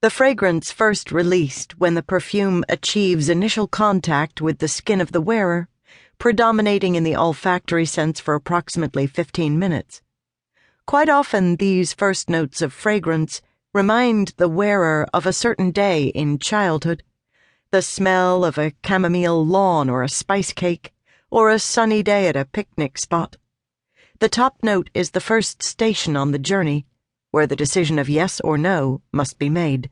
The fragrance first released when the perfume achieves initial contact with the skin of the wearer, predominating in the olfactory sense for approximately 15 minutes. Quite often, these first notes of fragrance remind the wearer of a certain day in childhood, the smell of a chamomile lawn or a spice cake, or a sunny day at a picnic spot. The top note is the first station on the journey, where the decision of yes or no must be made.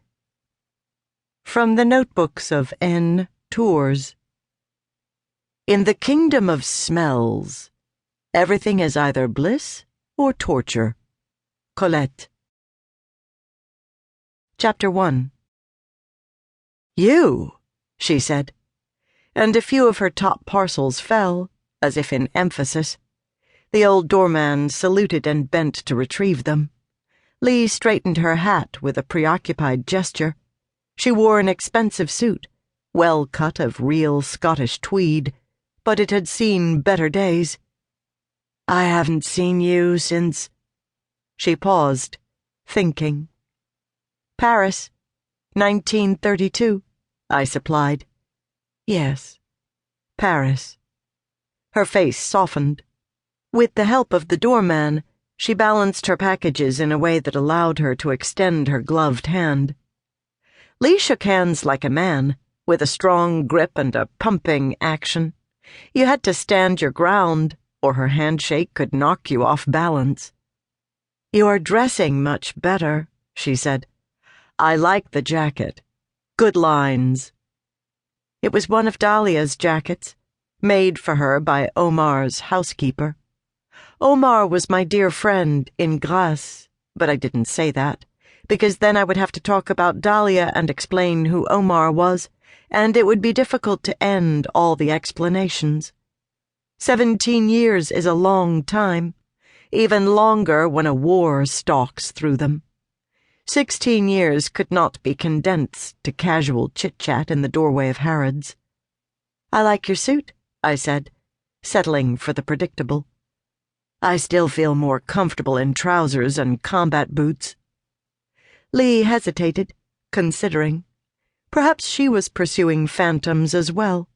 From the notebooks of N.Tours. In the kingdom of smells, everything is either bliss or torture. Colette. Chapter 1. You, she said, and a few of her top parcels fell, as if in emphasis. The old doorman saluted and bent to retrieve them. Lee straightened her hat with a preoccupied gesture. She wore an expensive suit, well cut of real Scottish tweed, but it had seen better days. I haven't seen you since... She paused, thinking. Paris, 1932, I supplied. Yes, Paris. Her face softened. With the help of the doorman, she balanced her packages in a way that allowed her to extend her gloved hand. Lee shook hands like a man, with a strong grip and a pumping action. You had to stand your ground, or her handshake could knock you off balance. You are dressing much better, she said. I like the jacket. Good lines. It was one of Dahlia's jackets, made for her by Omar's housekeeper. Omar was my dear friend in Grasse, but I didn't say that, because then I would have to talk about Dahlia and explain who Omar was, and it would be difficult to end all the explanations. 17 years is a long time, even longer when a war stalks through them. 16 years could not be condensed to casual chit-chat in the doorway of Harrods. I like your suit, I said, settling for the predictable. I still feel more comfortable in trousers and combat boots. Lee hesitated, considering. Perhaps she was pursuing phantoms as well.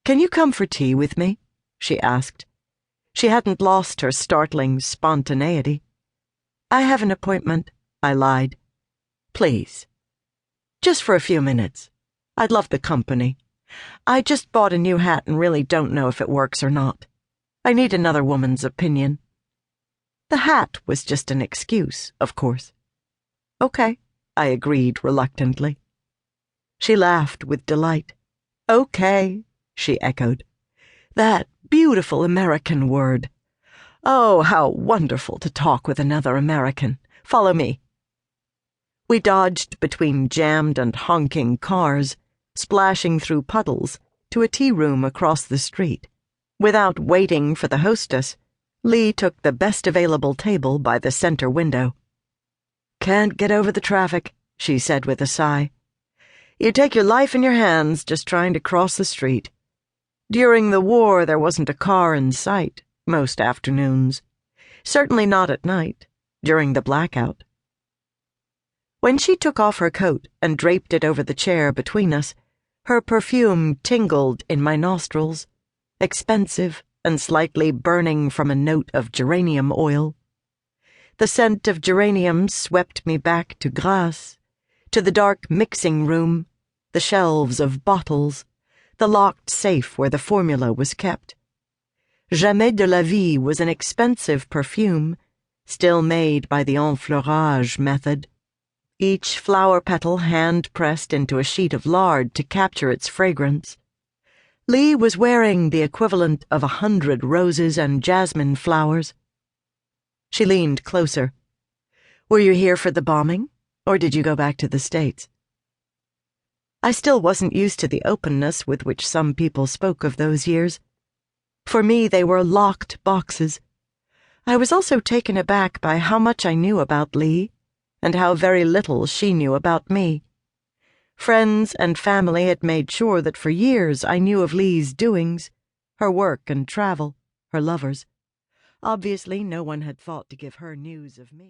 Can you come for tea with me? She asked. She hadn't lost her startling spontaneity. I have an appointment, I lied. Please. Just for a few minutes. I'd love the company. I just bought a new hat and really don't know if it works or not. I need another woman's opinion. The hat was just an excuse, of course. Okay, I agreed reluctantly. She laughed with delight. Okay, she echoed. That beautiful American word. Oh, how wonderful to talk with another American. Follow me. We dodged between jammed and honking cars, splashing through puddles, to a tea room across the street. Without waiting for the hostess, Lee took the best available table by the center window. Can't get over the traffic, she said with a sigh. You take your life in your hands just trying to cross the street. During the war, there wasn't a car in sight most afternoons. Certainly not at night, during the blackout. When she took off her coat and draped it over the chair between us, her perfume tingled in my nostrils, expensive and slightly burning from a note of geranium oil. The scent of geranium swept me back to Grasse, to the dark mixing room, the shelves of bottles, the locked safe where the formula was kept. Jamais de la Vie was an expensive perfume, still made by the enfleurage method. Each flower petal hand-pressed into a sheet of lard to capture its fragrance. Lee was wearing the equivalent of 100 roses and jasmine flowers. She leaned closer. Were you here for the bombing, or did you go back to the States? I still wasn't used to the openness with which some people spoke of those years. For me, they were locked boxes. I was also taken aback by how much I knew about Lee, and how very little she knew about me. Friends and family had made sure that for years I knew of Lee's doings, her work and travel, her lovers. Obviously, no one had thought to give her news of me.